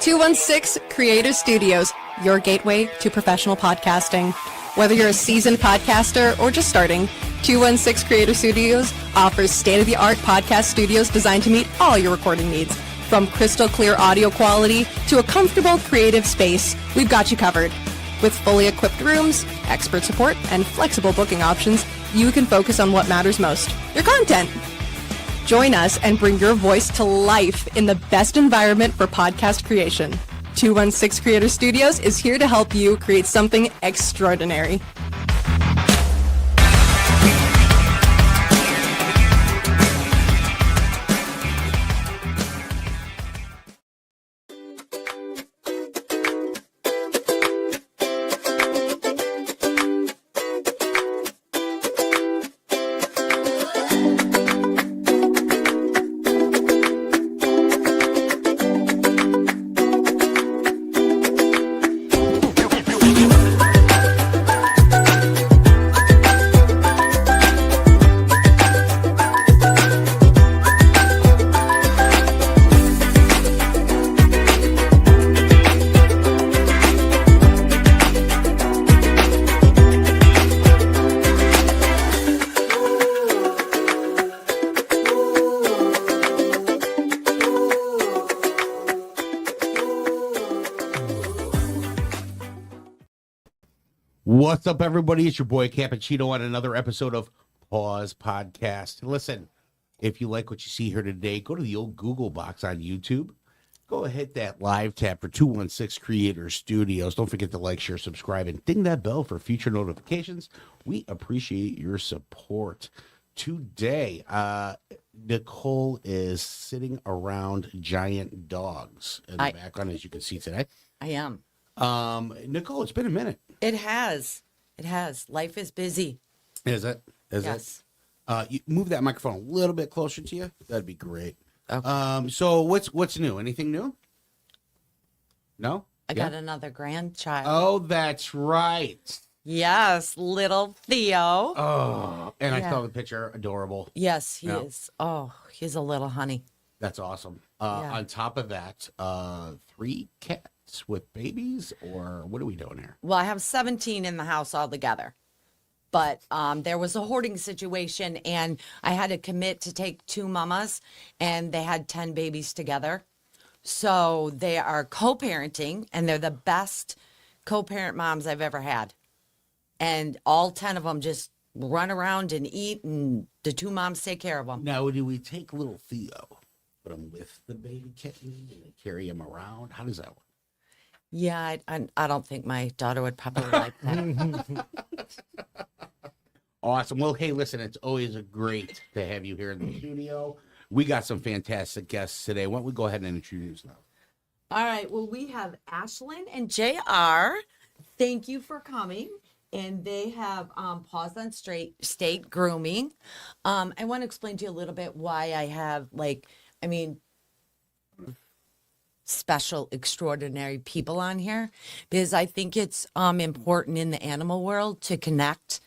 216 Creator Studios, your gateway to professional podcasting. Whether you're a seasoned podcaster or just starting, 216 Creator Studios offers state-of-the-art podcast studios designed to meet all your recording needs. From crystal clear audio quality to a comfortable creative space, we've got you covered. With fully equipped rooms, expert support, and flexible booking options, you can focus on what matters most, your content. Join us and bring your voice to life in the best environment for podcast creation. 216 Creator Studios is here to help you create something extraordinary. What's up, everybody? It's your boy Cappuccino on another episode of Paws Podcast. And listen, if you like what you see here today, go to the old Google box on YouTube. Go hit that live tab for 216 Creator Studios. Don't forget to like, share, subscribe, and ding that bell for future notifications. We appreciate your support. Today, Nicole is sitting around giant dogs in the background, as you can see today. I am. Nicole, it's been a minute. It has. It has. Life is busy. Is it? Yes. You move that microphone a little bit closer to you. That'd be great. Okay. So what's new? Anything new? No? I got another grandchild. Oh, that's right. Yes, little Theo. Oh, and I saw the picture. Adorable. Yes, he is. Oh, he's a little honey. That's awesome. On top of that, 3 cats with babies, or what are we doing here? Well, I have 17 in the house altogether. But there was a hoarding situation, and I had to commit to take 2 mamas, and they had 10 babies together. So they are co-parenting, and they're the best co-parent moms I've ever had. And all 10 of them just run around and eat, and the 2 moms take care of them. Now, do we take little Theo, put him with the baby kitten, and carry him around? How does that work? Yeah, I don't think my daughter would probably like that. Awesome. Well, hey, listen, it's always great to have you here in the studio. We got some fantastic guests today. Why don't we go ahead and introduce them? All right. Well, we have Ashlyn and JR. Thank you for coming. And they have Paws on State Grooming. I want to explain to you a little bit why I have, special, extraordinary people on here, because I think it's important in the animal world to connect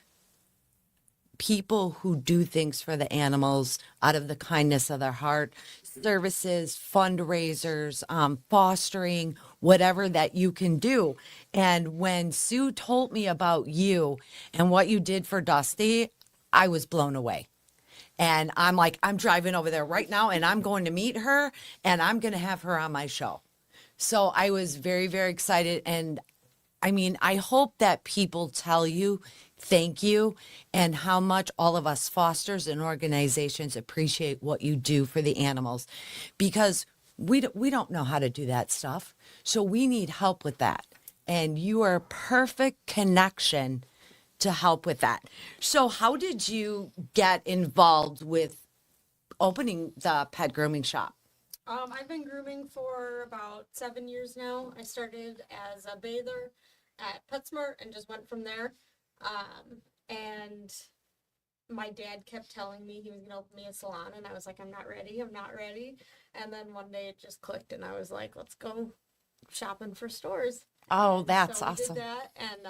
people who do things for the animals out of the kindness of their heart, services, fundraisers, fostering, whatever that you can do. And when Sue told me about you and what you did for Dusty, I was blown away. And I'm like, I'm driving over there right now, and I'm going to meet her, and I'm going to have her on my show. So I was very, very excited. And I hope that people tell you thank you and how much all of us fosters and organizations appreciate what you do for the animals, because we don't know how to do that stuff. So we need help with that. And you are a perfect connection to help with that. So how did you get involved with opening the pet grooming shop? I've been grooming for about 7 years now. I started as a bather at PetSmart and just went from there. And my dad kept telling me he was going to open me a salon, and I was like, I'm not ready. And then one day it just clicked, and I was like, let's go shopping for stores. Oh, that's so awesome. We did that, and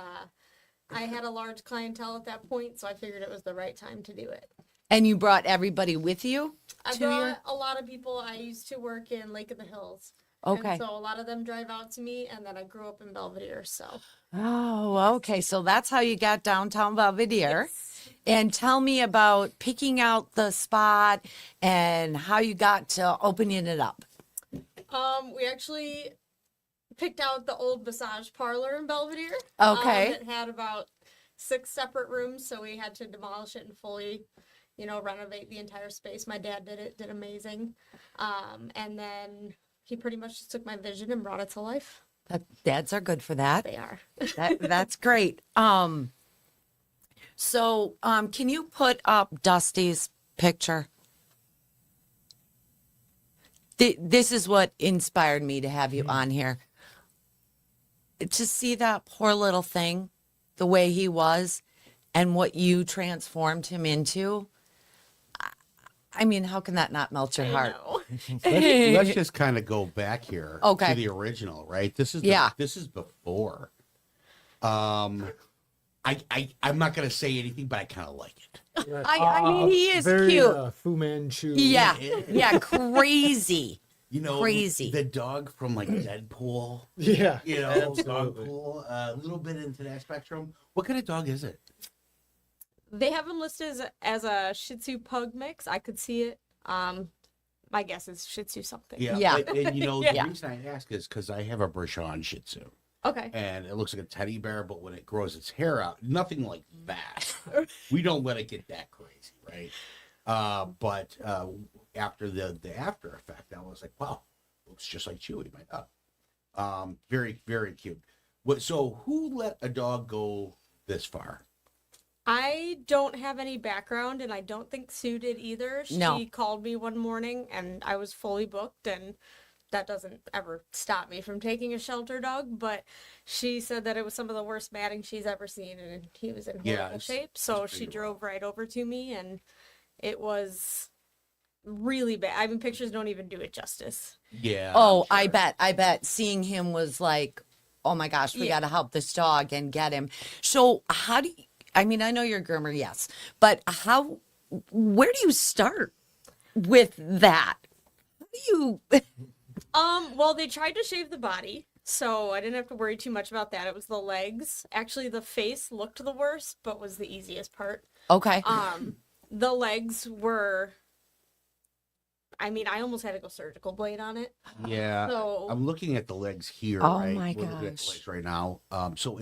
I had a large clientele at that point, so I figured it was the right time to do it. And you brought everybody with you? I brought a lot of people. I used to work in Lake of the Hills, Okay. And so a lot of them drive out to me, and then I grew up in Belvedere, so. Oh, okay. So that's how you got downtown Belvedere. Yes. And tell me about picking out the spot and how you got to opening it up. We actually picked out the old massage parlor in Belvedere. Okay. It had about 6 separate rooms, so we had to demolish it and fully, renovate the entire space. My dad did amazing. And then he pretty much just took my vision and brought it to life. Dads are good for that. They are. That's great. So can you put up Dusty's picture? This is what inspired me to have you on here. To see that poor little thing, the way he was, and what you transformed him into. I mean, how can that not melt your heart? Let's just kind of go back here Okay. to the original, right? This is this is before. I'm not gonna say anything, but I kind of like it. I mean, he is very, cute. Fu Manchu. Yeah, yeah, crazy. Crazy. The dog from like Deadpool. Yeah. Dog Absolutely. pool. A little bit into that spectrum. What kind of dog is it? They have him listed as a Shih Tzu Pug mix. I could see it. My guess is Shih Tzu something. Yeah. And the Yeah. reason I ask is because I have a Bichon Shih Tzu. Okay. And it looks like a teddy bear, but when it grows its hair out, nothing like that. We don't let it get that crazy, right? But after the after effect, I was like, wow, looks just like Chewy, my dog. Very, very cute. So who let a dog go this far? I don't have any background, and I don't think Sue did either. She No. called me one morning, and I was fully booked, and that doesn't ever stop me from taking a shelter dog, but she said that it was some of the worst matting she's ever seen, and he was in horrible shape. So it's she pretty drove right over to me, and it was really bad. I mean, pictures don't even do it justice. Yeah. Oh, I'm sure. I bet seeing him was like, oh my gosh, we Yeah. got to help this dog and get him. So how do you, I mean, I know you're a groomer, yes, but where do you start with that? How do you, Well, they tried to shave the body, so I didn't have to worry too much about that. It was the legs. Actually, the face looked the worst, but was the easiest part. okay. The legs were, I mean, I almost had to go surgical blade on it. Yeah. So- I'm looking at the legs here, Oh right? my We're looking at the gosh. legs right now. So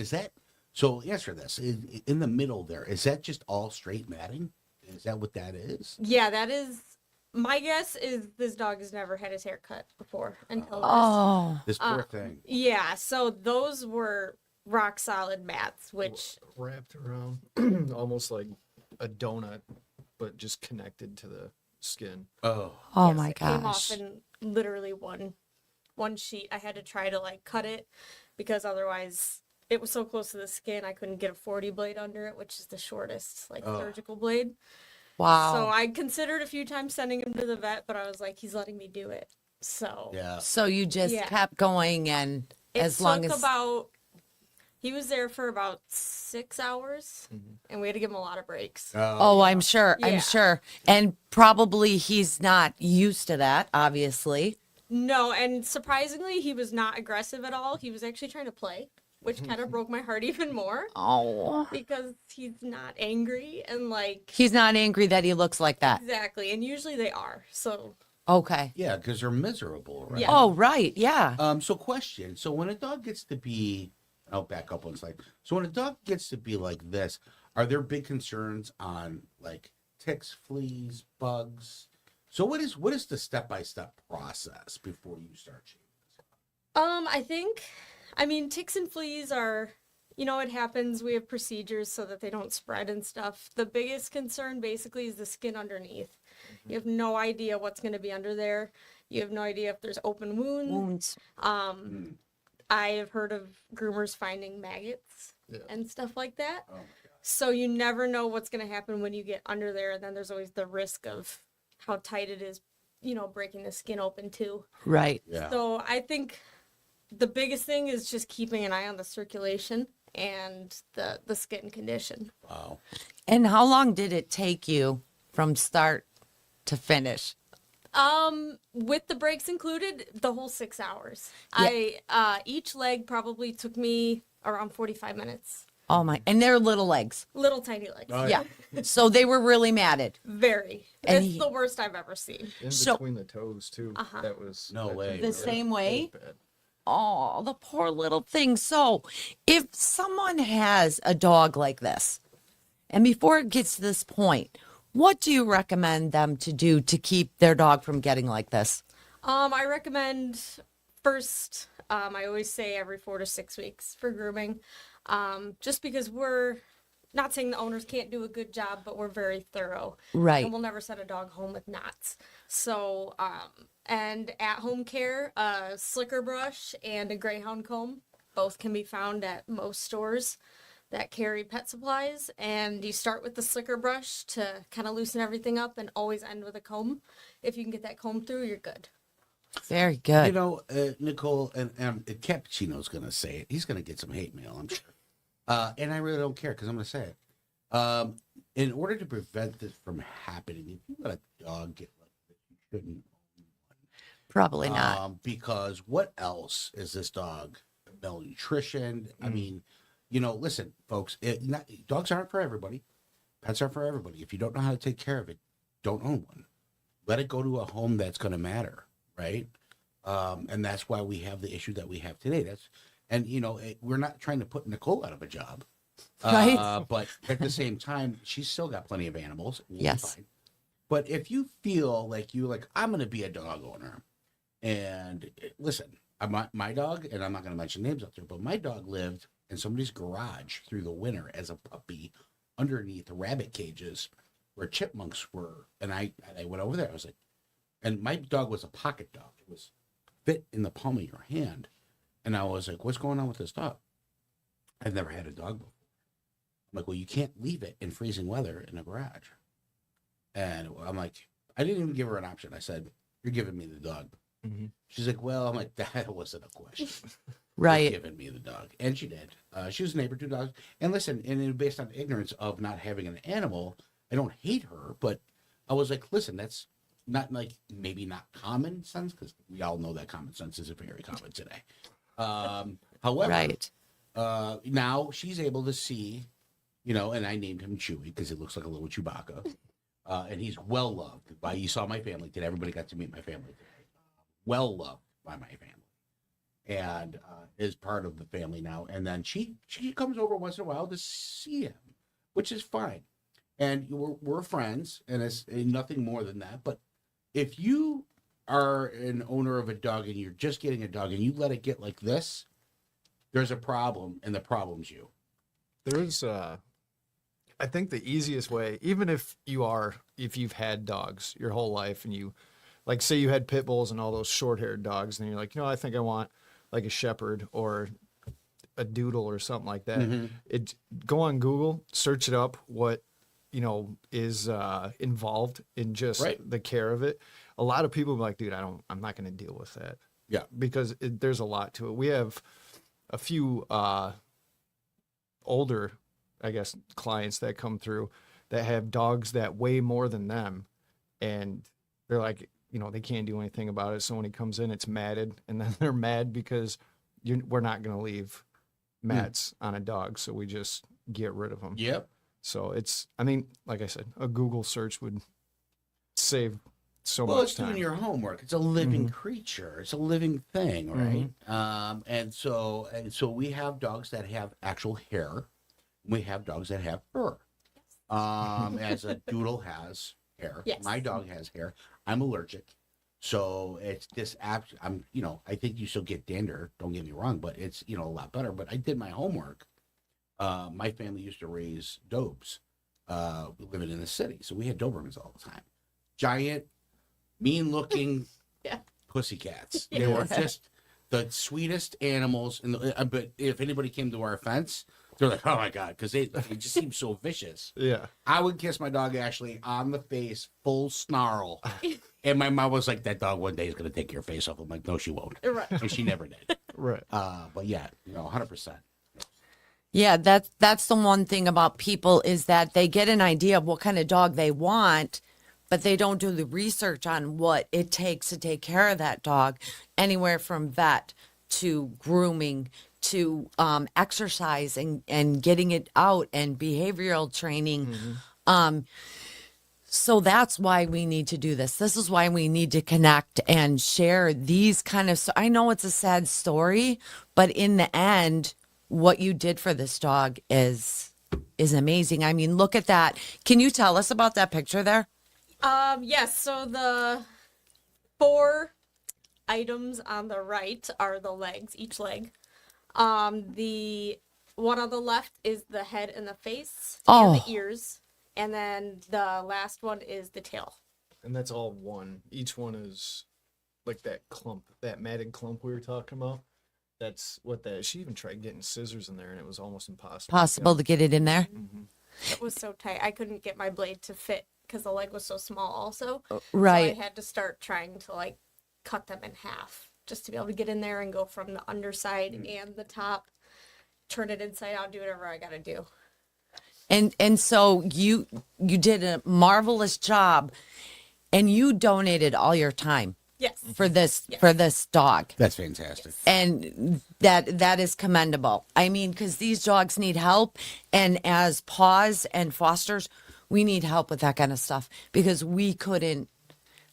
answer this. In the middle there, is that just all straight matting? Is that what that is? Yeah, that is, my guess is this dog has never had his hair cut before until this. Oh, This poor thing. Yeah, so those were rock solid mats, which, Wrapped around almost like a donut, but just connected to the skin. Oh. oh my it came off gosh. in literally one sheet. I had to try to like cut it because otherwise it was so close to the skin I couldn't get a 40 blade under it, which is the shortest like surgical blade. Wow. So I considered a few times sending him to the vet, but I was like, he's letting me do it. So Yeah. So you just Yeah. kept going, and it as long took as about, he was there for about 6 hours, and we had to give him a lot of breaks. oh, I'm sure, Yeah. I'm sure, and probably he's not used to that, obviously. No, and surprisingly, he was not aggressive at all. He was actually trying to play, which kind of broke my heart even more Oh, because he's not angry and like he's not angry that he looks like that. exactly. And usually they are. So Okay. Yeah, because they're miserable, right? Yeah. Oh, right, yeah. So question. So when a dog gets to be, I'll back up one slide. So when a dog gets to be like this, are there big concerns on like ticks, fleas, bugs? So what is the step-by-step process before you start shaving? I mean, ticks and fleas are, it happens. We have procedures so that they don't spread and stuff. The biggest concern basically is the skin underneath. You have no idea what's going to be under there. You have no idea if there's open wounds. Wounds. I have heard of groomers finding maggots Yeah. and stuff like that. Oh my God. So you never know what's going to happen when you get under there. And then there's always the risk of how tight it is, breaking the skin open too. Right. Yeah. So I think the biggest thing is just keeping an eye on the circulation and the skin condition. Wow. And how long did it take you from start to finish? With the breaks included, the whole 6 hours. Yeah. Each leg probably took me around 45 minutes. Oh my, and they're little legs. Little tiny legs. Oh, Yeah. So they were really matted. Very. And It's the worst I've ever seen. In So- between the toes too. That was No that way. was The bad. same That way? was bad. Oh, the poor little thing. So, if someone has a dog like this, and before it gets to this point, what do you recommend them to do to keep their dog from getting like this? I recommend first, I always say every 4 to 6 weeks for grooming. Just because we're not saying the owners can't do a good job, but we're very thorough. Right. And we'll never set a dog home with knots. So, and at home care, a slicker brush and a greyhound comb both can be found at most stores that carry pet supplies. And you start with the slicker brush to kind of loosen everything up and always end with a comb. If you can get that comb through, you're good. Very You good. know, Nicole, and Cappuccino's going to say it. He's going to get some hate mail, I'm sure. And I really don't care because I'm going to say it. In order to prevent this from happening, if you let a dog get like this, you shouldn't. Probably not. Because what else is this dog? Malnutrition. I mean, you know, listen, folks, dogs aren't for everybody. Pets are for everybody. If you don't know how to take care of it, don't own one. Let it go to a home that's going to matter, right? And that's why we have the issue that we have today. And you know, we're not trying to put Nicole out of a job, Right. But at the same time, she's still got plenty of animals. We'll be Yes. fine. But if you feel like I'm going to be a dog owner, and listen, my dog, and I'm not going to mention names out there, but my dog lived in somebody's garage through the winter as a puppy underneath rabbit cages where chipmunks were. And I went over there. I was like, and my dog was a pocket dog. It was fit in the palm of your hand. And I was like, what's going on with this dog? I've never had a dog before. I'm like, well, you can't leave it in freezing weather in a garage. And I'm like, I didn't even give her an option. I said, you're giving me the dog. Mhm. She's like, well, I'm like, that wasn't a question. Right. Giving me the dog. And she did. She was a neighbor, 2 dogs. And listen, and based on ignorance of not having an animal, I don't hate her, but I was like, listen, that's not like maybe not common sense, because we all know that common sense is very common today. However, Right. now she's able to see, you know, and I named him Chewy because he looks like a little Chewbacca. And he's well loved by, you saw my family today. Everybody got to meet my family today. Well loved by my family. And is part of the family now. And then she comes over once in a while to see him, which is fine. And we're friends, and it's nothing more than that. But if you are an owner of a dog and you're just getting a dog and you let it get like this, there's a problem, and the problem's you. There's I think the easiest way, even if you've had dogs your whole life, and you, like, say you had pit bulls and all those short-haired dogs, and you're like, I think I want like a shepherd or a doodle or something like that. Go on Google, search it up, what is involved in just Right. the care of it. A lot of people are like, dude, I'm not going to deal with that. Yeah. Because there's a lot to it. We have a few older, I guess, clients that come through that have dogs that weigh more than them, and they're like, they can't do anything about it. So when he comes in, it's matted, and then they're mad because we're not going to leave mats on a dog, so we just get rid of them. Yep. So like I said, a Google search would save so Well, much it's time. doing your homework. It's a living creature. It's a living thing, right? And so we have dogs that have actual hair. We have dogs that have fur. As a doodle has hair. Yes. My dog has hair. I'm allergic. So it's this app. I think you still get dander. Don't get me wrong, but it's, a lot better. But I did my homework. My family used to raise Dobes, living in the city. So we had Dobermans all the time. Giant, mean-looking Yeah. pussycats. They were just the sweetest animals. But if anybody came to our fence, they're like, oh, my God, because they just seem so vicious. Yeah. I would kiss my dog, Ashley, on the face, full snarl. And my mom was like, that dog one day is going to take your face off. I'm like, no, she won't. Right. And she never did. Right. But yeah, 100%. Yeah, that's the one thing about people is that they get an idea of what kind of dog they want, but they don't do the research on what it takes to take care of that dog, anywhere from vet to grooming to exercise and getting it out and behavioral training. So that's why we need to do this. This is why we need to connect and share these kind of. I know it's a sad story, but in the end, what you did for this dog is amazing. I mean, look at that. Can you tell us about that picture there? Yes, so the 4 items on the right are the legs, each leg. The one on the left is the head and the face and the ears. And then the last one is the tail. And that's all one. Each one is like that clump, that matted clump we were talking about. That's what that is. She even tried getting scissors in there, and it was almost impossible. Possible to get it in there? It was so tight. I couldn't get my blade to fit because the leg was so small also. Right. So I had to start trying to like cut them in half just to be able to get in there and go from the underside and the top, turn it inside out, do whatever I got to do. And so you did a marvelous job, and you donated all your time Yes. for this dog. That's fantastic. And that is commendable. I mean, because these dogs need help, and as paws and fosters, we need help with that kind of stuff because we couldn't.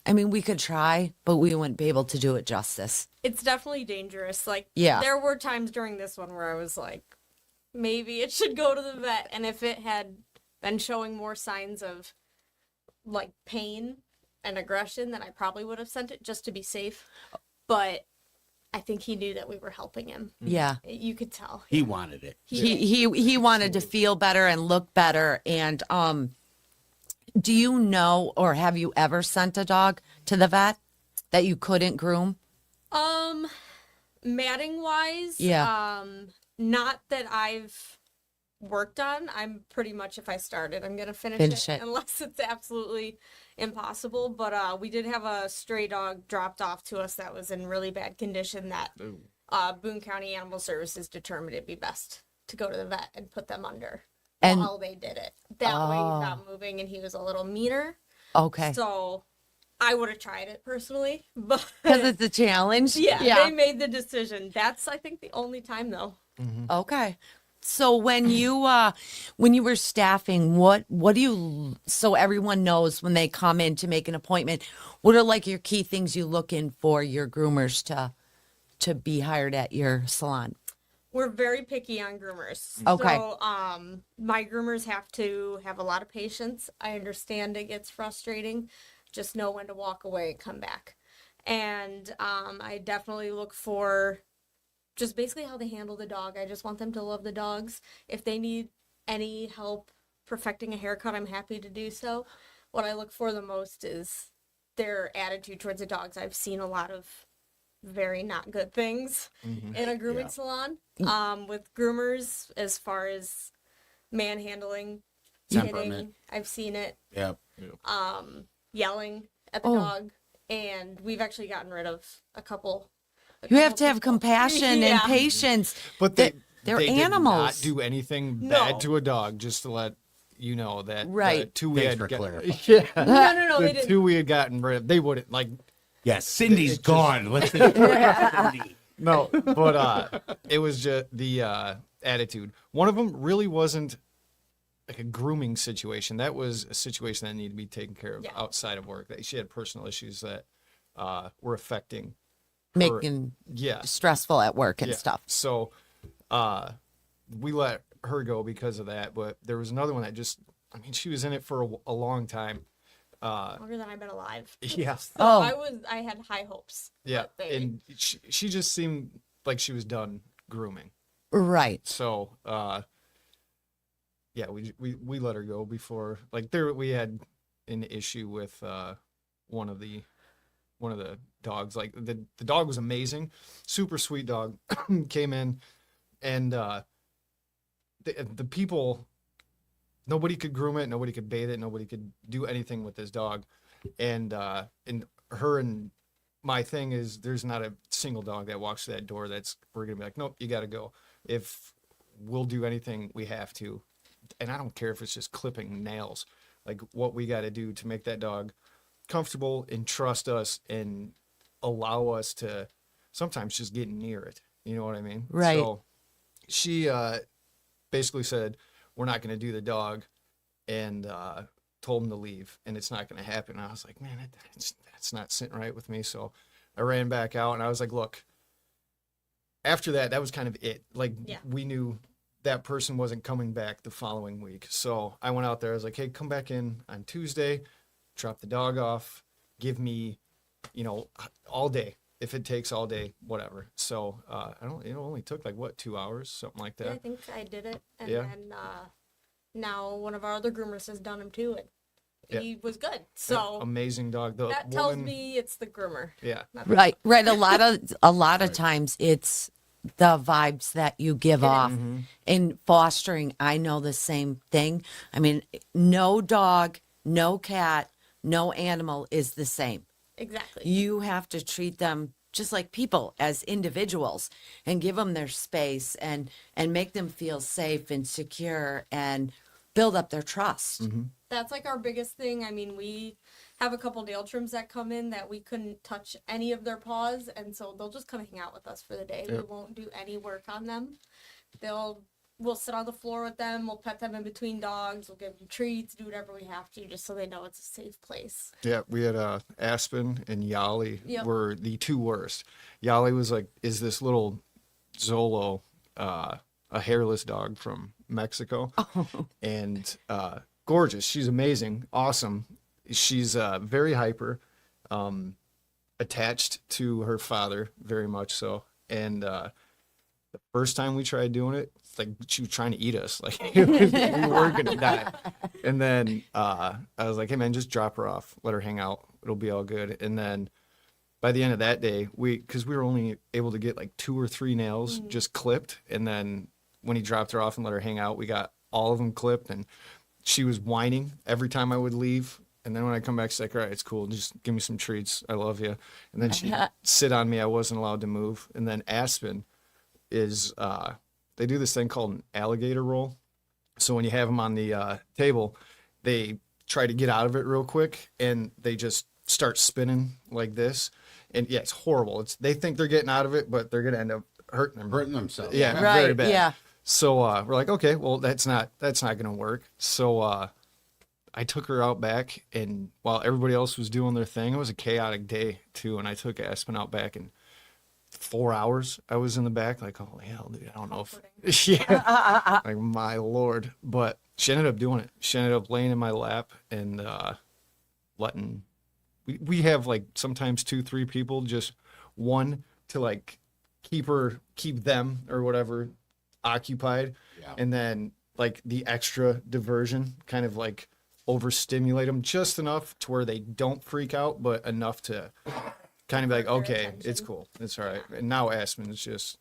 I mean, we could try, but we wouldn't be able to do it justice. It's definitely dangerous. Like, Yeah. there were times during this one where I was like, maybe it should go to the vet. And if it had been showing more signs of like pain and aggression, then I probably would have sent it just to be safe. But I think he knew that we were helping him. Yeah. You could tell. He wanted it. He wanted to feel better and look better. And do you know, or have you ever sent a dog to the vet that you couldn't groom? Matting wise, Yeah. Not that I've worked on. I'm pretty much, if I started, I'm gonna finish it unless it's absolutely impossible. But we did have a stray dog dropped off to us that was in really bad condition that Boone County Animal Services determined it'd be best to go to the vet and put them under while they did it. That way he's not moving and he was a little meaner. Okay. So I would have tried it personally, but Because it's a challenge. yeah, they made the decision. That's, I think, the only time though. Okay. So when you were staffing, what do you, so everyone knows when they come in to make an appointment, what are like your key things you look in for your groomers to be hired at your salon? We're very picky on groomers. Okay. So, my groomers have to have a lot of patience. I understand it gets frustrating. Just know when to walk away and come back. And I definitely look for just basically how they handle the dog. I just want them to love the dogs. If they need any help perfecting a haircut, I'm happy to do so. What I look for the most is their attitude towards the dogs. I've seen a lot of very not good things in a grooming salon with groomers as far as manhandling, hitting. I've seen it. Yep. Yelling at the dog. And we've actually gotten rid of a couple. You have to have compassion and patience. But they're they animals. did not do anything No. bad to a dog, just to let you know that Right. the two we Thanks had for clarifying. No, the they didn't. two we had gotten rid of, they wouldn't like. Yes, Cindy's just- gone. Let's think. Cindy. No, but it was just the attitude. One of them really wasn't like a grooming situation. That was a situation that needed to be taken care of outside of work. She had personal issues that were affecting her. Making Yeah. stressful at work and Yeah. stuff. So we let her go because of that. But there was another one that just, I mean, she was in it for a long time. Longer than I've been alive. Yeah. So Oh. I had high hopes. Yeah. but they- And she just seemed like she was done grooming. Right. So, yeah, we let her go before, like we had an issue with one of the dogs. Like the dog was amazing, super sweet dog. Came in, and the people, nobody could groom it, nobody could bathe it, nobody could do anything with this dog, and her and my thing is there's not a single dog that walks through that door we're gonna be like, nope, you got to go. If we'll do anything, we have to. And I don't care if it's just clipping nails, like what we got to do to make that dog comfortable and trust us and allow us to sometimes just get near it. You know what I mean? Right. So she basically said, we're not going to do the dog, and told him to leave, and it's not going to happen. And I was like, man, that's not sitting right with me. So I ran back out, and I was like, look, after that was kind of it. Like, we knew that person wasn't coming back the following week. So I went out there. I was like, hey, come back in on Tuesday, drop the dog off, give me, all day. If it takes all day, whatever. So it only took like 2 hours, something like that. Yeah, I think I did it, and then now one of our other groomers has done him too, and he was good. So amazing dog. that tells me it's the groomer. Yeah. Right. A lot of times it's the vibes that you give off. In fostering, I know the same thing. I mean, no dog, no cat, no animal is the same. Exactly. You have to treat them just like people, as individuals, and give them their space and make them feel safe and secure and build up their trust. That's like our biggest thing. I mean, we have a couple nail trims that come in that we couldn't touch any of their paws, and so they'll just come hang out with us for the day. We won't do any work on them. We'll sit on the floor with them. We'll pet them in between dogs. We'll give them treats, do whatever we have to, just so they know it's a safe place. Yeah, we had Aspen and Yali were the two worst. Yali is this little Zolo, a hairless dog from Mexico, and gorgeous. She's amazing, awesome. She's very hyper, attached to her father, very much so. And the first time we tried doing it, it's like she was trying to eat us. Like we were gonna die. And then I was like, hey man, just drop her off, let her hang out, it'll be all good. And then by the end of that day, because we were only able to get like 2 or 3 nails just clipped, and then when he dropped her off and let her hang out, we got all of them clipped, and she was whining every time I would leave. And then when I come back, she's like, all right, it's cool. Just give me some treats. I love you. And then she'd sit on me. I wasn't allowed to move. And then Aspen is, they do this thing called an alligator roll. So when you have them on the table, they try to get out of it real quick, and they just start spinning like this. And yeah, it's horrible. They think they're getting out of it, but they're going to end up hurting themselves. Yeah, very bad. Yeah. So we're like, okay, well, that's not going to work. So I took her out back, and while everybody else was doing their thing, it was a chaotic day too. And I took Aspen out back, and 4 hours I was in the back, like, holy hell, dude, I don't know if, like, my Lord. But she ended up doing it. She ended up laying in my lap and letting, we have like sometimes 2-3 people, just one to like keep them or whatever occupied, and then like the extra diversion, kind of like overstimulate them just enough to where they don't freak out, but enough to kind of be like, okay, it's cool, it's all right. And now Aspen's just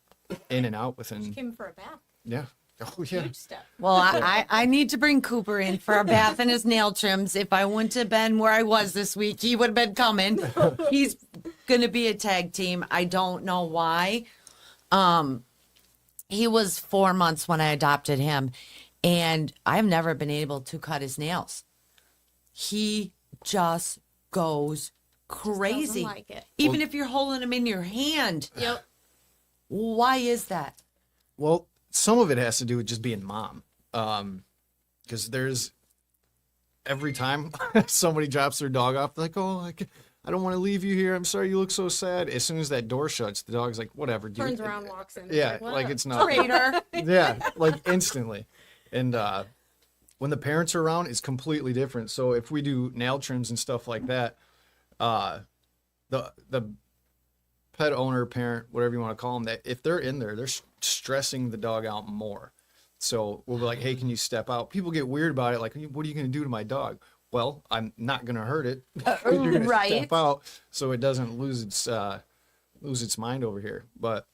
in and out within. She came for a bath. Yeah. Oh yeah. Huge step. Well, I need to bring Cooper in for a bath and his nail trims. If I wouldn't have been where I was this week, he would have been coming. He's going to be a tag team. I don't know why. He was 4 months when I adopted him, and I've never been able to cut his nails. He just goes crazy. Doesn't like it. Even if you're holding him in your hand. Yep. Why is that? Well, some of it has to do with just being mom. Because there's every time somebody drops their dog off, they're like, oh, I don't want to leave you here. I'm sorry, you look so sad. As soon as that door shuts, the dog's like, whatever, dude. Turns around, walks in. Yeah, like it's not. Traitor. Yeah, like instantly. And when the parents are around, it's completely different. So if we do nail trims and stuff like that, the pet owner, parent, whatever you want to call them, that if they're in there, they're stressing the dog out more. So we'll be like, hey, can you step out? People get weird about it. Like, what are you going to do to my dog? Well, I'm not going to hurt it. You're going to step out so it doesn't lose its mind over here. But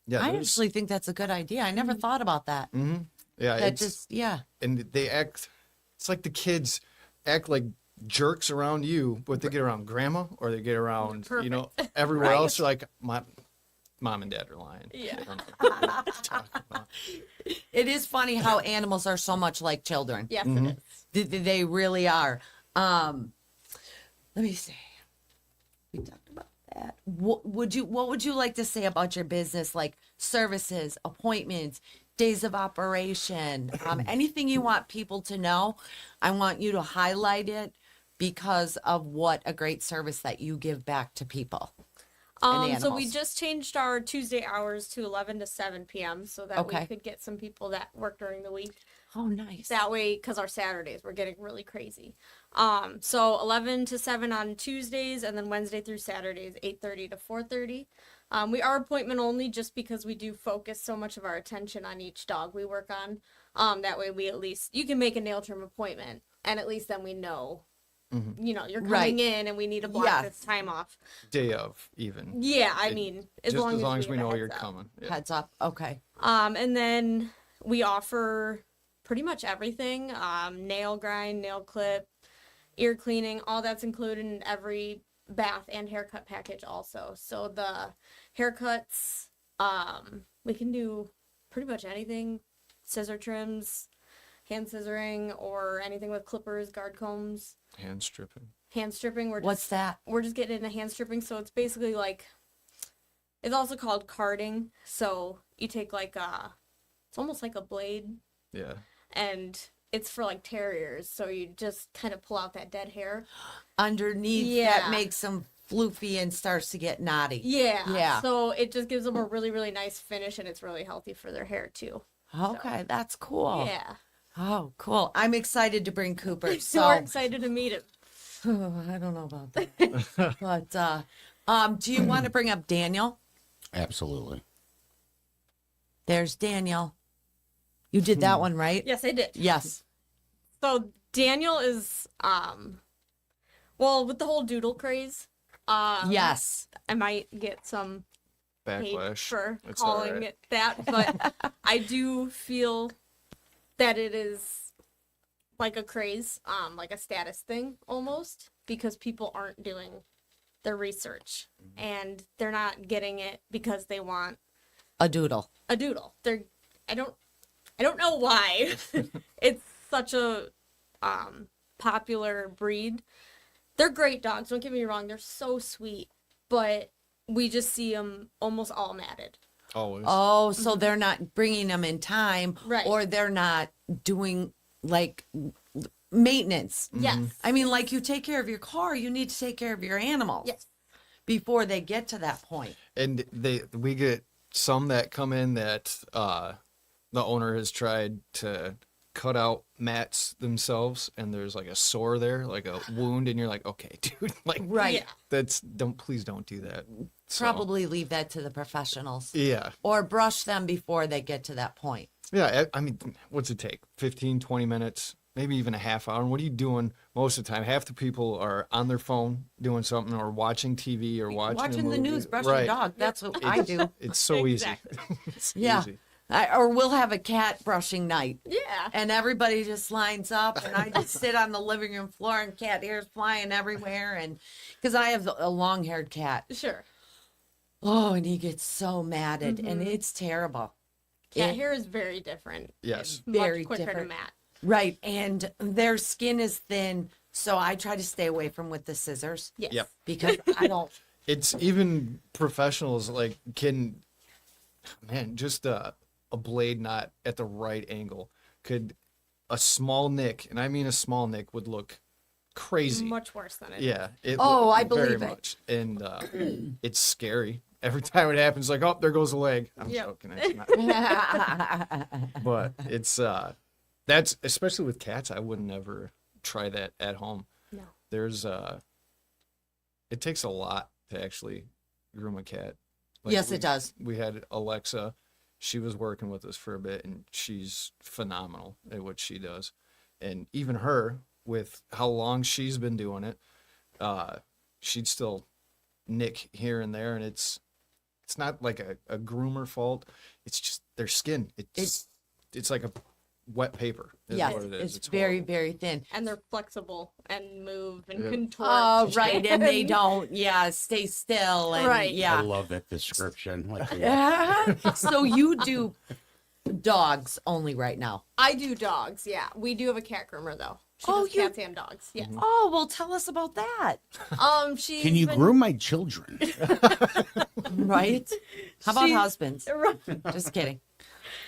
yeah, I actually think that's a good idea. I never thought about that. Mm-hmm. Yeah, and they act. It's like the kids act like jerks around you, but they get around grandma or they get around everywhere else. They're like, mom and dad are lying. Yeah. They don't know what they're talking about. It is funny how animals are so much like children. Yes, it is. They really are. Let me see. We talked about that. What would you like to say about your business, like services, appointments, days of operation, anything you want people to know? I want you to highlight it because of what a great service that you give back to people. And So we animals. just changed our Tuesday hours to 11 to 7 p.m. so that Okay. we could get some people that work during the week. Oh, nice. That way, because our Saturdays were getting really crazy. So 11 to 7 on Tuesdays, and then Wednesday through Saturdays, 8:30 to 4:30. We are appointment only just because we do focus so much of our attention on each dog we work on. That way, you can make a nail trim appointment, and at least then we know, you're coming Right. in, and we need to block Yes. this time off. Day of, even. Yeah, I It- mean, Just as long as we have a know heads you're up. coming. Yeah. Heads up. Okay. And then we offer pretty much everything, nail grind, nail clip, ear cleaning, all that's included in every bath and haircut package also. So the haircuts, we can do pretty much anything, scissor trims, hand scissoring, or anything with clippers, guard combs, Hand stripping. hand stripping. What's that? We're just getting into hand stripping, so it's basically like, it's also called carding. So you take it's almost like a blade, Yeah. and it's for like terriers. So you just kind of pull out that dead hair. Underneath Yeah. that makes them floofy and starts to get knotty. Yeah. Yeah. So it just gives them a really, really nice finish, and it's really healthy for their hair too. Okay, that's cool. Yeah. Oh, cool. I'm excited to bring Cooper. So So excited to meet him. I don't know about that. But do you want to bring up Daniel? Absolutely. There's Daniel. You did that one, right? Yes, I did. Yes. So Daniel is, well, with the whole doodle craze, Yes. I might get some hate Backlash. for It's all calling right. it that, but I do feel that it is like a craze, like a status thing almost, because people aren't doing their research and they're not getting it because they want A doodle. a doodle. I don't know why. It's such a popular breed. They're great dogs, don't get me wrong, they're so sweet, but we just see them almost all matted. Always. Oh, so they're not bringing them in time, Right. or they're not doing like maintenance. Yes. I mean, like you take care of your car, you need to take care of your animals Yes. before they get to that point. And we get some that come in that the owner has tried to cut out mats themselves, and there's like a sore there, like a wound, and you're like, okay, dude, like Right. Yeah. please don't do that. So, Probably leave that to the professionals Yeah. or brush them before they get to that point. Yeah, I mean, what's it take? 15, 20 minutes, maybe even a half hour. And what are you doing most of the time? Half the people are on their phone doing something, or watching TV, or watching a Watching the movie. news, brushing Right. the dog. That's what I do. It's so Exactly. easy. It's Yeah. easy. Or we'll have a cat brushing night. Yeah. And everybody just lines up, and I just sit on the living room floor, and cat ears flying everywhere. And because I have a long haired cat. Sure. Oh, and he gets so matted, and it's terrible. Cat It- hair is very different. Yes. Much Very quicker different. to mat. Right. And their skin is thin. So I try to stay away from with the scissors Yes. Yep. because I don't. It's even professionals like just a blade not at the right angle could, a small nick, and I mean a small nick, would look crazy. Much worse than it. Yeah. Oh, I very believe it. much. And it's scary. Every time it happens, like, oh, there goes a leg. I'm Yep. joking. It's not. But it's that's, especially with cats, I would never try that at home. No. There's it takes a lot to actually groom a cat. Yes, it does. We had Alexa. She was working with us for a bit, and she's phenomenal at what she does. And even her, with how long she's been doing it, she'd still nick here and there, and it's not like a groomer fault. It's just their skin. It's like a wet paper. Is Yes, what it is. it's very, horrible. very thin. And they're flexible and move and Yeah. contort. Oh, right. And they don't, stay still. And, Right. I Yeah. love that description. Like, So you do dogs only right now. I do dogs, yeah. We do have a cat groomer though. She Oh, does you- cats and dogs. Yes. Oh, well, tell us about that. She's Can you been- groom my children? Right? How about She's- husbands? Just kidding.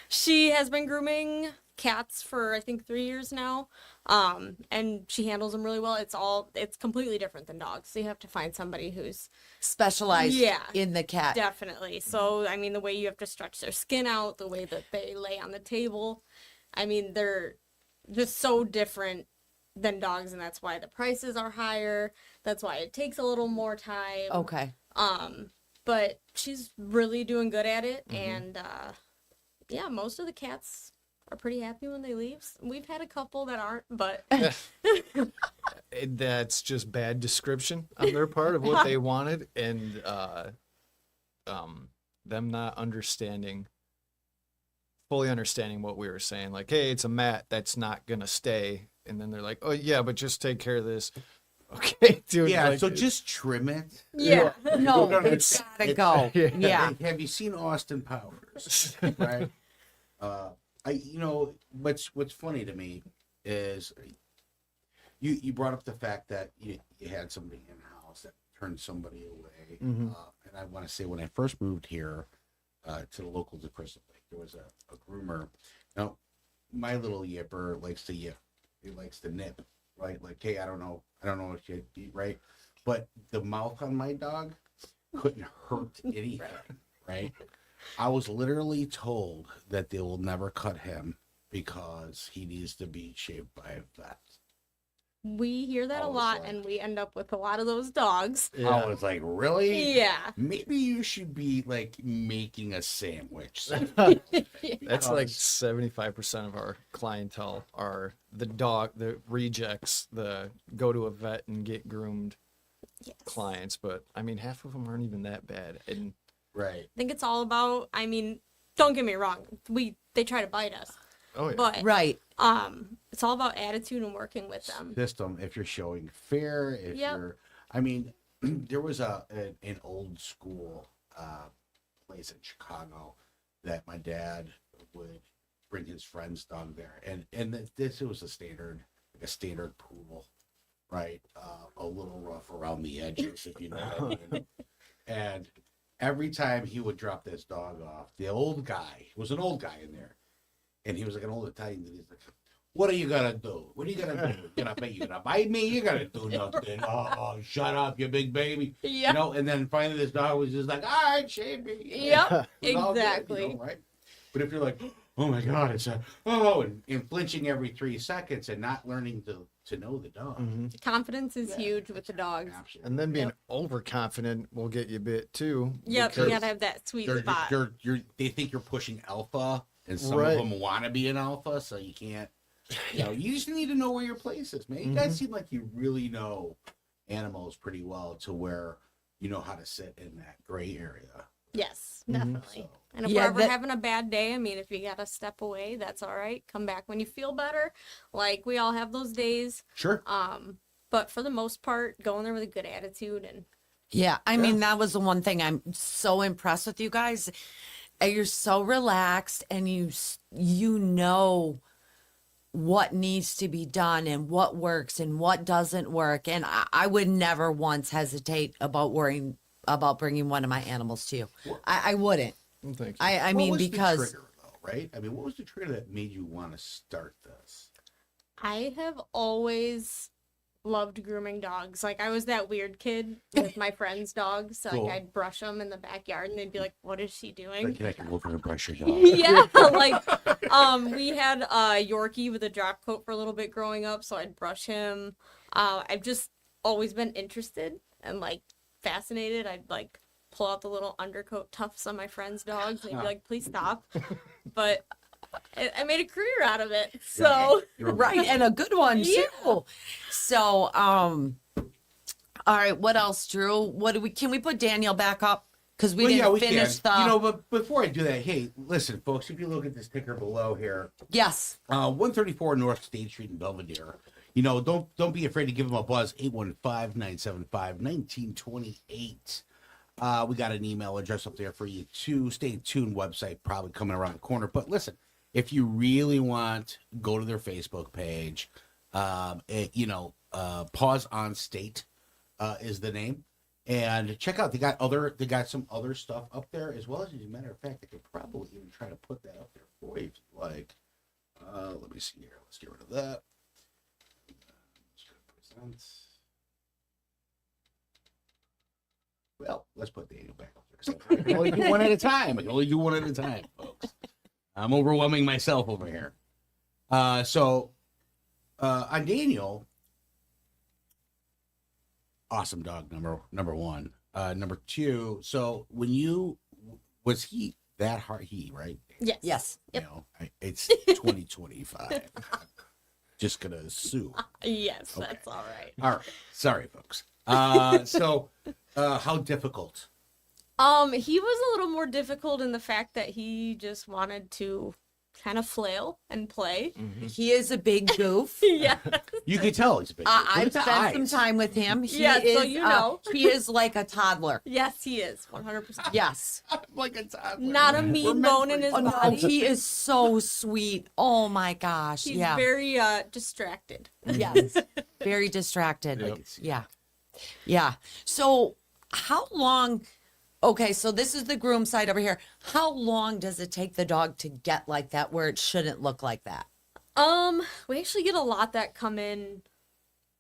She has been grooming cats for I think 3 years now. And she handles them really well. It's completely different than dogs. So you have to find somebody who's Specialized Yeah. in the cat. definitely. So I mean the way you have to stretch their skin out, the way that they lay on the table. I mean they're just so different than dogs, and that's why the prices are higher. That's why it takes a little more time. Okay. But she's really doing good at it, and yeah, most of the cats are pretty happy when they leave. We've had a couple that aren't, but That's just bad description on their part of what they wanted, and them not fully understanding what we were saying. Like, hey, it's a mat that's not gonna stay, and then they're like, oh yeah, but just take care of this. Okay, dude. Yeah, like, so just trim it. yeah. No, no, it's gotta go. Yeah. Like, have you seen Austin Powers? Right. What's funny to me is you brought up the fact that you had somebody in the house that turned somebody away, and I want to say when I first moved here to the locals of Crystal Lake, there was a groomer. Now, my little yipper likes to yip. He likes to nip, right? Like, hey, I don't know what you eat, right? But the mouth on my dog couldn't hurt anything, right? I was literally told that they will never cut him because he needs to be shaved by a vet. We hear that I a was lot, like- and we end up with a lot of those dogs. yeah. I was like, really? Yeah. Maybe you should be like making a sandwich. That's like 75% of our clientele are the rejects, the go to a vet and get groomed Yes. clients. But I mean, half of them aren't even that bad. And Right. I think it's all about, I mean, don't get me wrong, they try to bite us. oh yeah, But Right. it's all about attitude and working with them. System. If you're showing fair, if Yep. you're, I mean, there was an old school place in Chicago that my dad would bring his friend's dog there, and this was a standard poodle, right? A little rough around the edges, if you know what I mean. And every time he would drop this dog off, the old guy was an old guy in there, and he was like an old Italian. And he's like, "What are you gonna do? What are you gonna do? You gonna bite me? You're gonna do nothing. Oh, shut up, you big baby." Yeah. You know. And then finally, this dog was just like, "All right, shave me." Yep. It was all good, Exactly. you know, right? But if you're like, "Oh my God, it's and flinching every 3 seconds and not learning to know the dog. Confidence is huge with the dogs. Absolutely. and then being overconfident will get you bit too. Yep, you because- gotta have that sweet spot. They think you're pushing alpha, and some Right. of them want to be an alpha, so you can't. You just need to know where your place is, man. You guys seem like you really know animals pretty well, to where you know how to sit in that gray area. Yes, definitely. So- And if Yeah, we're ever that- having a bad day, I mean, if you gotta step away, that's all right. Come back when you feel better. Like, we all have those days. Sure. But for the most part, go in there with a good attitude and Yeah, I mean, that was the one thing I'm so impressed with you guys. You're so relaxed, and you know what needs to be done and what works and what doesn't work. And I would never once hesitate about worrying about bringing one of my animals to you. I wouldn't. Thank you. I What mean, was because the trigger, though, right? I mean, what was the trigger that made you want to start this? I have always loved grooming dogs. Like, I was that weird kid with my friends' dogs. Like, Cool. I'd brush them in the backyard, and they'd be like, "What is she doing?" Like, can I come over and brush your dog? Yeah, like, we had a Yorkie with a drop coat for a little bit growing up, so I'd brush him. I've just always been interested and, like, fascinated. I'd, like, pull out the little undercoat tufts on my friends' dogs, and they'd be like, "Please stop." But I made a career out of it, so... right, and a good one Yeah. too. So, all right, what else, Drew? Can we put Daniel back up? Because we didn't finish the. But before I do that, hey, listen, folks, if you look at this ticker below here, Yes. 134 North State Street in Belvedere. Don't be afraid to give them a buzz. 815-975-1928. We got an email address up there for you too. Stay tuned. Website probably coming around the corner. But listen, if you really want, go to their Facebook page. Paws on State is the name. And check out, they got some other stuff up there as well. As a matter of fact, I could probably even try to put that up there for you if you like. Let me see here. Let's get rid of that. Well, let's put Daniel back up there. I can only do one at a time. Folks. I'm overwhelming myself over here. So on Daniel, awesome dog, number one. Number two, so was he that hard? Right? Yes. Yes. Yep. It's 2025. Just gonna assume. Yes, Okay. that's all right. All right. Sorry, folks. How difficult? He was a little more difficult in the fact that he just wanted to kind of flail and play. He is a big goof. Yeah. You can tell he's a big. I've Look at the spent some eyes. time with him. He Yeah, is, so you know. he is like a toddler. Yes, he is. 100%. Yes. I'm like a toddler. Not a We're mean meant bone for in his Oh, no, body. he is so sweet. Oh my gosh. He's yeah. very distracted. Yes. Very distracted. Yep. Yeah. Yeah. So how long, okay, so this is the groom side over here. How long does it take the dog to get like that where it shouldn't look like that? We actually get a lot that come in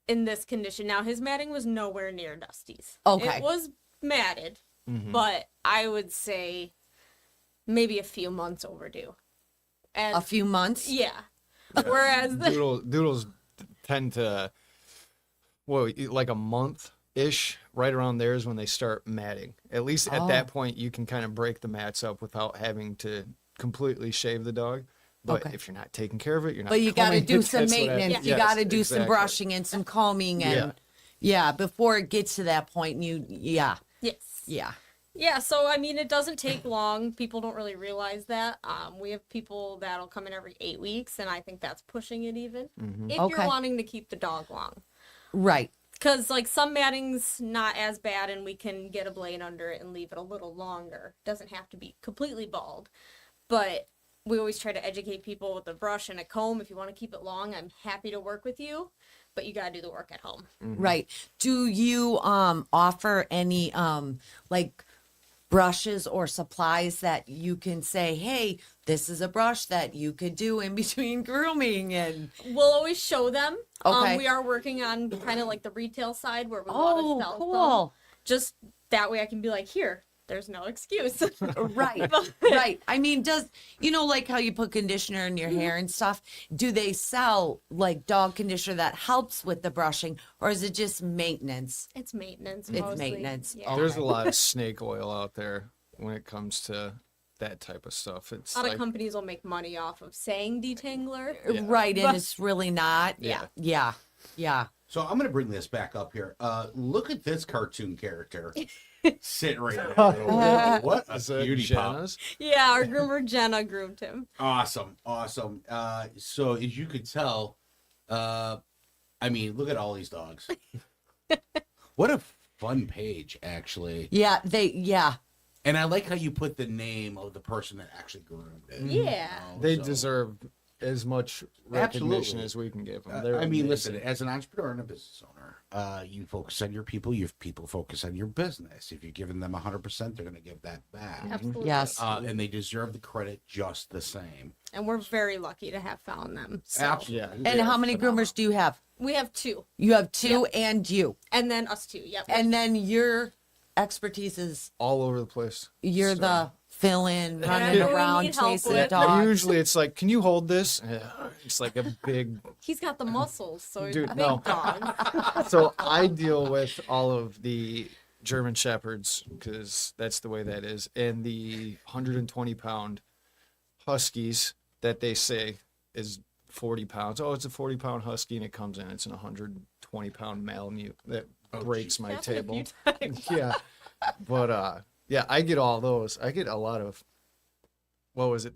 this condition. Now, his matting was nowhere near Dusty's. Okay. It was matted, but I would say maybe a few months overdue. And A few months? yeah. Whereas Doodles tend to, like a month-ish, right around there is when they start matting. At least at that point, you can kind of break the mats up without having to completely shave the dog. But Okay. if you're not taking care of it, you're not. But you got to combing do it, some that's what happens. maintenance. You Yes, got to do some exactly. brushing and some combing and yeah, before it gets to that point. Yeah. Yeah, so I mean, it doesn't take long. People don't really realize that. We have people that'll come in every 8 weeks, and I think that's pushing it even. If Okay. you're wanting to keep the dog long. Right. Because, like, some matting's not as bad, and we can get a blade under it and leave it a little longer. Doesn't have to be completely bald. But we always try to educate people with a brush and a comb. If you want to keep it long, I'm happy to work with you. But you got to do the work at home. Right. Do you offer any like brushes or supplies that you can say, hey, this is a brush that you could do in between grooming and We'll always show them. Okay. We are working on kind of like the retail side where we want to sell them. cool. Just that way I can be like, here, there's no excuse. Right. Right. I mean, like how you put conditioner in your hair and stuff, do they sell like dog conditioner that helps with the brushing or is it just maintenance? It's maintenance. It's Mostly. maintenance. Yeah. There's a lot of snake oil out there when it comes to that type of stuff. It's A lot like, of companies will make money off of saying detangler. Right. And it's really not. Yeah. Yeah. Yeah. So I'm going to bring this back up here. Look at this cartoon character sitting right there. What a is that beauty pop. Jenna's? Yeah, our groomer Jenna groomed him. Awesome. So as you could tell, I mean, look at all these dogs. What a fun page, actually. Yeah. And I like how you put the name of the person that actually groomed it. Yeah. They So- deserve as much recognition Absolutely. as we can give them. I mean, listen, as an entrepreneur and a business owner, you focus on your people, your people focus on your business. If you're giving them 100%, they're going to give that back. Absolutely. Yes. And they deserve the credit just the same. And we're very lucky to have found them. So. Absolutely. And how many groomers do you have? We have 2. You have 2 and you. And then us 2. Yep. And then your expertise is all over the place. you're So- the fill-in, running Whatever we around, need help chasing with. dogs. Usually it's like, can you hold this? It's like a big. He's got the muscles, so he's Dude, a big no. dog. So I deal with all of the German Shepherds because that's the way that is, and the 120-pound Huskies that they say is 40 pounds. Oh, it's a 40-pound Husky, and it comes in. It's an 120-pound Malamute that breaks my That's a table. few times. Yeah, but yeah, I get all those. I get a lot of. What was it?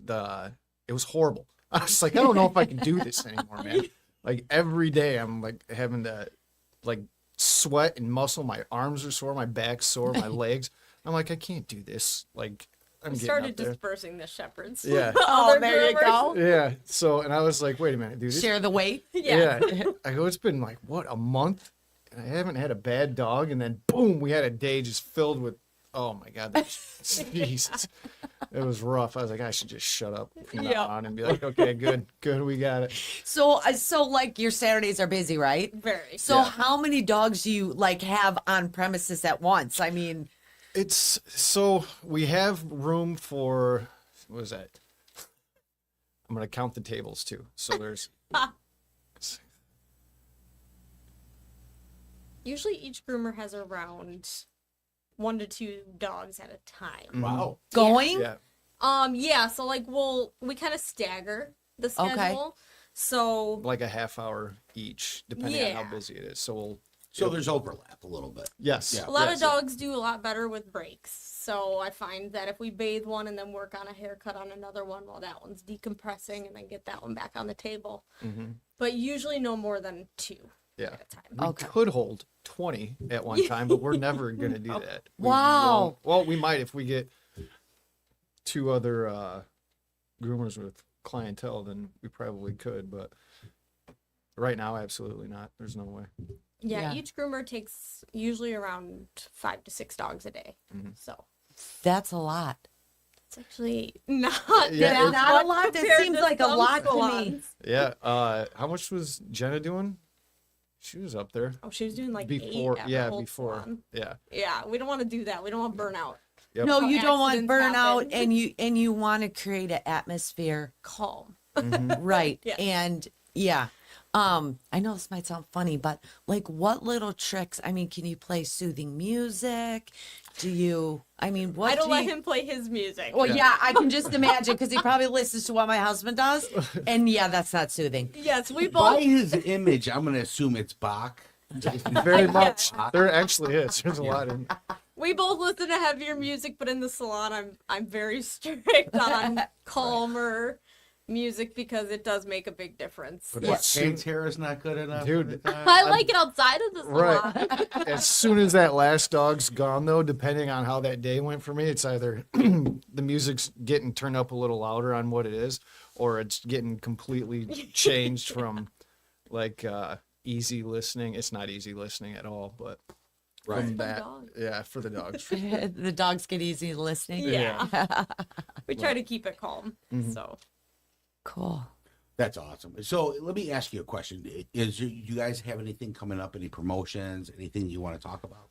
It was horrible. I was like, I don't know if I can do this anymore, man. Like every day, I'm like having to, like, sweat and muscle. My arms are sore, my back's sore, my legs. I'm like, I can't do this. Like, I'm We getting started up there. dispersing the shepherds. Yeah. Oh, Other there you groomers. go. Yeah. So, and I was like, wait a minute, dude. Share the weight. Yeah. I go, it's been like, what, a month? And I haven't had a bad dog. And then, boom, we had a day just filled with, oh my God. Jesus. It was rough. I was like, I should just shut up from now on and be like, okay, good, we got it. So like your Saturdays are busy, right? Very. So how many dogs do you like have on premises at once? I mean, It's so we have room for, what is that? I'm going to count the tables too. So there's, Usually each groomer has around 1 to 2 dogs at a time. Wow. going? yeah. Yeah, so like we kind of stagger the schedule. So Like a half hour each, depending on Yeah. how busy it is. So we'll, So there's overlap a little bit. yes. Yeah. a lot yes. of dogs do a lot better with breaks. So I find that if we bathe one and then work on a haircut on another one while that one's decompressing and then get that one back on the table. But usually no more than 2 Yeah. at a time. We Okay. could hold 20 at one time, but we're never going to do that. We Wow. won't. Well, we might if we get 2 other groomers with clientele, then we probably could. But right now, absolutely not. There's no way. Yeah, Yeah. each groomer takes usually around 5 to 6 dogs a day. So That's a lot. it's actually not Yeah, that it's- Not a much lot. That compared seems to like a some lot to me. salons. Yeah. How much was Jenna doing? She was up there Oh, she was doing like before. 8 at Yeah, her old before. salon. Yeah. Yeah, we don't want to do that. We don't want burnout. Yep. No, How you don't want accidents burnout, happen. and you want to create an atmosphere, Calm. right? Yeah. And yeah, I know this might sound funny, but like, what little tricks? I mean, can you play soothing music? Do you? I mean, what? I don't do let you- him play his music. Well, yeah, I can just imagine because he probably listens to what my husband does, and yeah, that's not soothing. Yes, we By both. his image, I'm going to assume it's Bach. Very much. There actually is. There's a lot in. We both listen to heavier music, but in the salon, I'm very strict on calmer music because it does make a big difference. But What, as soon- Pantera is not good enough? Dude, I like it outside of the salon. Right. As soon as that last dog's gone, though, depending on how that day went for me, it's either the music's getting turned up a little louder on what it is, or it's getting completely changed from like easy listening. It's not easy listening at all, but Right. from that, dogs. yeah, for the dogs. The dogs get easy listening. Yeah. We try to keep it calm. So Cool. That's awesome. So let me ask you a question. Is you guys have anything coming up? Any promotions? Anything you want to talk about?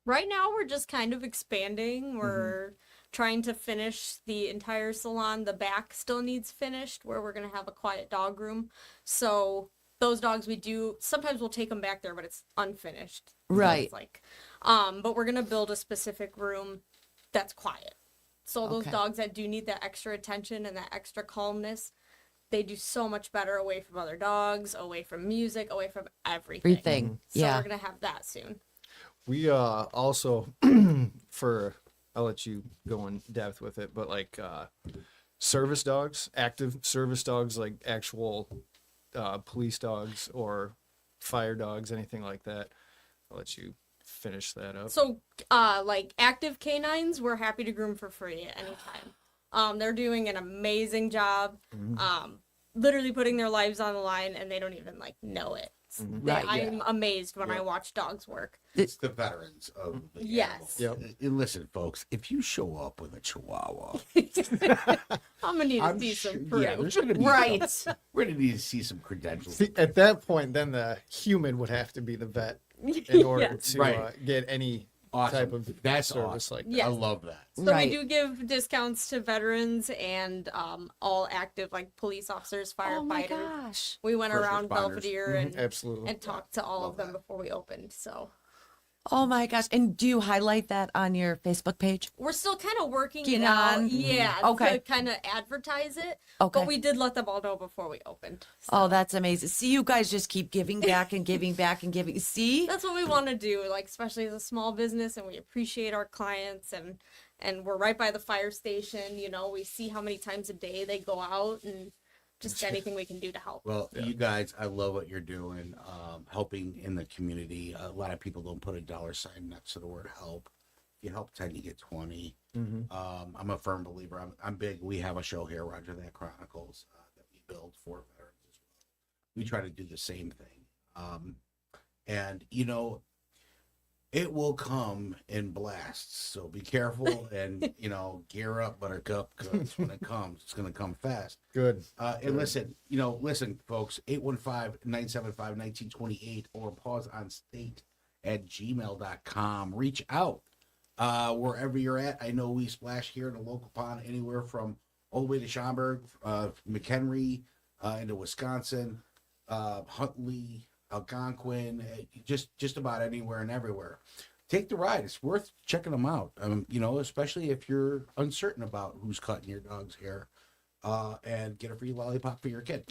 right now we're just kind of expanding. We're trying to finish the entire salon. The back still needs finished where we're gonna have a quiet dog room. So those dogs we do sometimes we'll take them back there, but it's unfinished. So Right. it's like, but we're gonna build a specific room that's quiet. So those Okay. dogs that do need that extra attention and that extra calmness, they do so much better away from other dogs, away from music, away from everything. Everything. So Yeah. we're gonna have that soon. We also for I'll let you go in depth with it, but like service dogs, active service dogs, like actual police dogs or fire dogs, anything like that. I'll let you finish that up. So, like active canines, we're happy to groom for free at any time. They're doing an amazing job. Literally putting their lives on the line, and they don't even like know it. Right, I'm amazed when I watch dogs work. It's the veterans of the Yes. animal. And listen, folks, if you show up with a Chihuahua, I'm gonna need to I'm see sure, some proof. yeah, there's gonna be Right. we're gonna need to see some credentials. See, at that point, then the human would have to be the vet in order Yes. to Right. get any Awesome. type of That's service awesome. like that. Yes. I love that. So Right. we do give discounts to veterans and all active like police officers, Oh my firefighters. gosh. we went First around responders. Belvedere Absolutely. and talked to all Love of them that. before we opened. So Oh my gosh. And do you highlight that on your Facebook page? we're still kind of working Get it out, on. yeah, Okay. to kind of advertise it. Okay. But we did let them all know before we opened. So Oh, that's amazing. See, you guys just keep giving back and giving back and giving. See? that's what we want to do, like especially as a small business, and we appreciate our clients, and we're right by the fire station. You know, we see how many times a day they go out, and just anything we can do to help. Well, you guys, I love what you're doing, helping in the community. A lot of people don't put a dollar sign next to the word help. you help 10, you get 20. Mhm. I'm a firm believer. I'm big. We have a show here, Roger That Chronicles, that we build for veterans as well. We try to do the same thing. And, you know, it will come in blasts. So be careful and, you know, gear up, Buttercup, because when it comes, it's going to come fast. Good. And listen, folks, 815-975-1928 or pawsonstate@gmail.com. Reach out wherever you're at. I know we splash here in the local pond anywhere from all the way to Schaumburg, McHenry, into Wisconsin, Huntley, Algonquin, just about anywhere and everywhere. Take the ride. It's worth checking them out. Especially if you're uncertain about who's cutting your dog's hair, and get a free lollipop for your kid.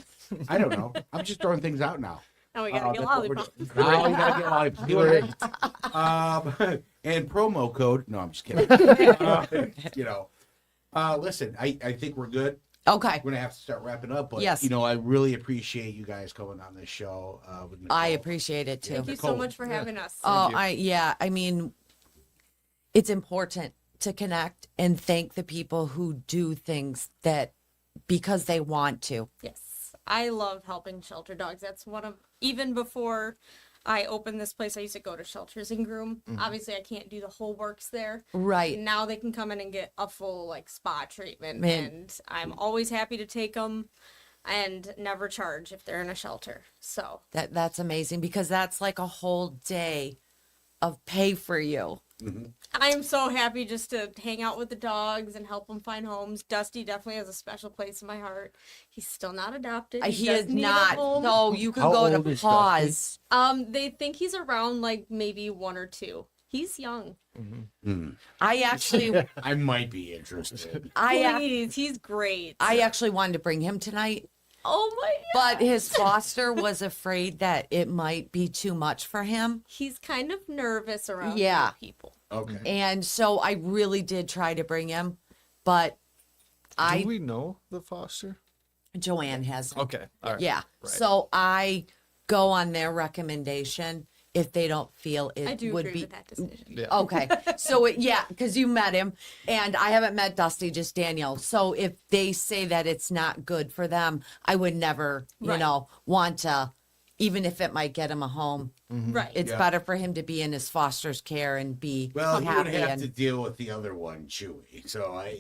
I don't know. I'm just throwing things out now. Now we gotta get That's what we're lollipop. doing. Now we gotta get lollipop. You know, and promo code. No, I'm just kidding. Listen, I think we're good. Okay. We're gonna have to start wrapping up, but Yes. I really appreciate you guys coming on this show. With Nicole. I appreciate it too. Thank you so much for having us. I mean, it's important to connect and thank the people who do things that because they want to. Yes, I love helping shelter dogs. That's even before I opened this place, I used to go to shelters and groom. Obviously, I can't do the whole works there. Right. Now they can come in and get a full spa treatment, Man. and I'm always happy to take them and never charge if they're in a shelter. So That's amazing because that's like a whole day of pay for you. I'm so happy just to hang out with the dogs and help them find homes. Dusty definitely has a special place in my heart. He's still not adopted. He does is need a not. home. So you can How go old to is Paws. They think he's around maybe 1 or 2. He's young. I actually, I might be interested. Please, he's great. I actually wanted to bring him tonight, Oh my God. but his foster was afraid that it might be too much for him. He's kind of nervous around Yeah. new people. Okay. And so I really did try to bring him, but Do we know the foster? Joanne has him. Okay. All right. Yeah. Right. So I go on their recommendation if they don't feel it I do would agree be with that decision. Yeah. okay. So because you met him and I haven't met Dusty, just Danielle. So if they say that it's not good for them, I would never, Right. want to, even if it might get him a home. Right. It's Yeah. better for him to be in his foster's care and be Well, he would happy. have And to deal with the other one, Chewy. So I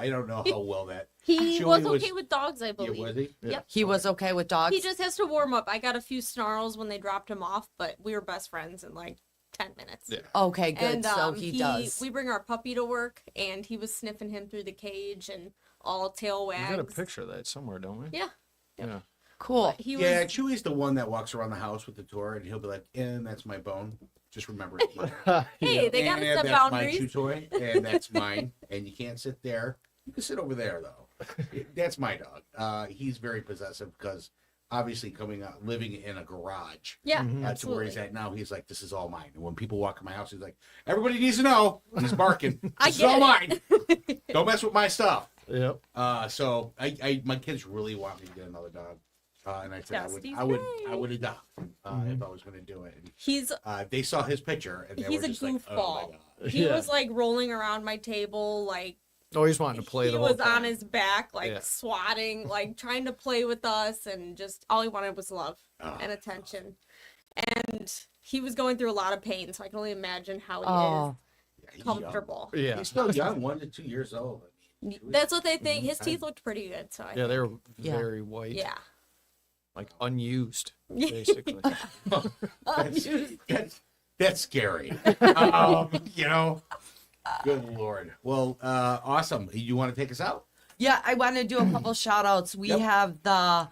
don't know how well that. He Chewy was okay with dogs, I Yeah, believe. was he? Yep. he was okay with dogs. He just has to warm up. I got a few snarls when they dropped him off, but we were best friends in 10 minutes. Yeah. Okay, good. And So he does. We bring our puppy to work, and he was sniffing him through the cage and all tail We wags. got a picture of that somewhere, don't we? Yeah. Yeah. Cool. He Yeah, was. Chewy's the one that walks around the house with the toy, and he'll be like, "And that's my bone. Just remember it." Hey, they gotta and set that's boundaries. my chew toy, and that's mine. And you can't sit there. You can sit over there though. That's my dog. He's very possessive because obviously coming out living in a garage. Yeah, To where he's absolutely. at now, he's like, "This is all mine." And when people walk in my house, he's like, "Everybody needs to know." He's barking. I This is get all it. mine. Don't mess with my stuff. Yep. So my kids really want me to get another dog. And I said Dusty's I would great. adopt if I was going to do it. And, He's they saw his picture and they He's were a just like, "Oh my goofball. god!" he Yeah. was rolling around my table, Oh, he's wanting to play he the whole was time. on his back, Yeah. swatting, trying to play with us, and just all he wanted was love and attention. And he was going through a lot of pain, so I can only imagine how he Oh, Yeah, is he's young. comfortable. Yeah. He's still young, 1 to 2 years old. That's what they think. His teeth looked pretty good, so Yeah, they were Yeah. very white. yeah. Unused, basically. That's scary. Good Lord. Well, awesome. You want to take us out? yeah, I want to do a couple shout outs. We Yep. have the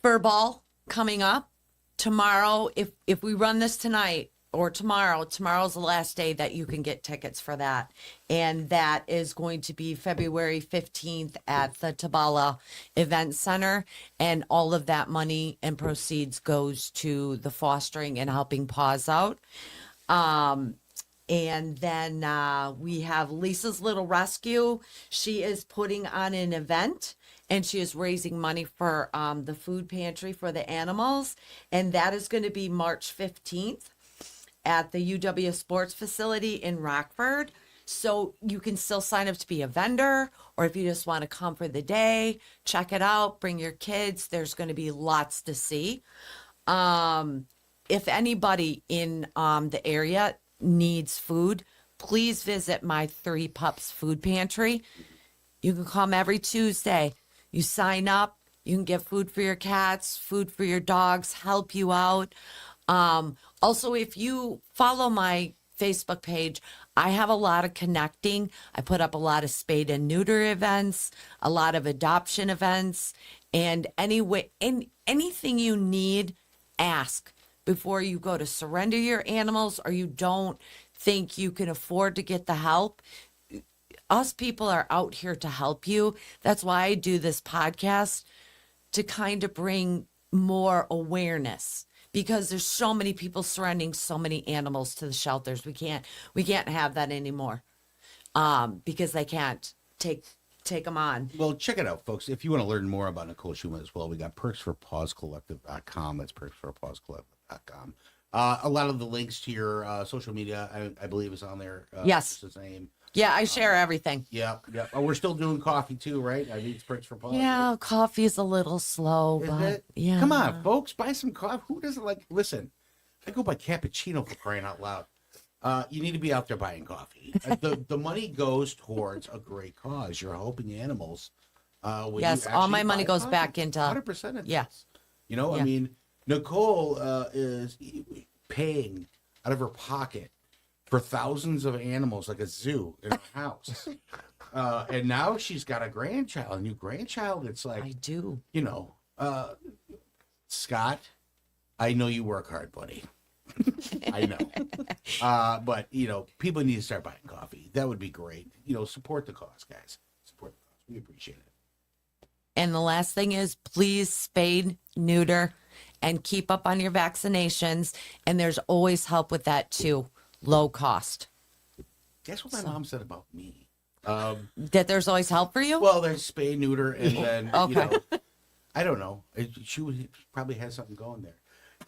fur ball coming up tomorrow. If we run this tonight or tomorrow's the last day that you can get tickets for that. And that is going to be February 15th at the Tabala Event Center. And all of that money and proceeds goes to the fostering and helping Paws out. And then we have Lisa's Little Rescue. She is putting on an event and she is raising money for the food pantry for the animals. And that is going to be March 15th. at the UW Sports Facility in Rockford. So you can still sign up to be a vendor, or if you just want to come for the day, check it out, bring your kids. There's going to be lots to see. If anybody in the area needs food, please visit my 3 Pups food pantry. You can come every Tuesday. You sign up. You can get food for your cats, food for your dogs, help you out. Also, if you follow my Facebook page, I have a lot of connecting. I put up a lot of spade and neuter events, a lot of adoption events, and anything you need, ask before you go to surrender your animals or you don't think you can afford to get the help. Us people are out here to help you. That's why I do this podcast, to kind of bring more awareness, because there's so many people surrendering so many animals to the shelters. We can't have that anymore, because they can't take them on. Well, check it out, folks. If you want to learn more about Nicole Schumann as well, we got perksforpawscollective.com. That's perksforpawscollective.com. A lot of the links to your social media, I believe, is on there. Yes. His name. Yeah, I share everything. Yep. Oh, we're still doing coffee too, right? I mean, it's Perks for Paws. Yeah, coffee's a little slow, Is but it? yeah. Come on, folks, buy some coffee. Who doesn't like? Listen, I go buy cappuccino for crying out loud. You need to be out there buying coffee. The money goes towards a great cause. You're helping animals. When Yes, you all my actually money buy goes coffee. back into 100% of yeah. this. You know, Yeah. I mean, Nicole is paying out of her pocket for thousands of animals, like a zoo in her house. And now she's got a new grandchild. It's like, I do. you know, Scott, I know you work hard, buddy. I know. But, you know, people need to start buying coffee. That would be great. You know, support the cause, guys. Support the cause. We appreciate it. And the last thing is, please spade, neuter, and keep up on your vaccinations. And there's always help with that too. Low cost. Guess what my mom said about me? That there's always help for you? Well, there's spay, neuter, and then, you Okay. know, I don't know. She probably has something going there.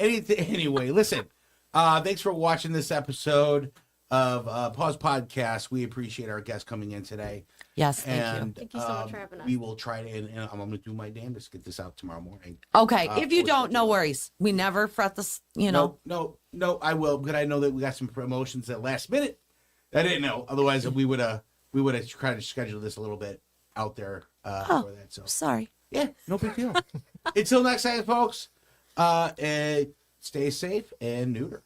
Anyway, listen, thanks for watching this episode of Paws Podcast. We appreciate our guest coming in today. Yes, thank And Thank you so much for having us. we will try to, and I'm going to do my damnedest to get this out tomorrow morning. you. Okay, if you we'll don't, schedule no it. worries. We never fret this, you know. No, I will, because I know that we got some promotions at last minute. I didn't know. Otherwise, we would have tried to schedule this a little bit out there for that. So Sorry. yeah, no big deal. Until next time, folks. Stay safe and neuter.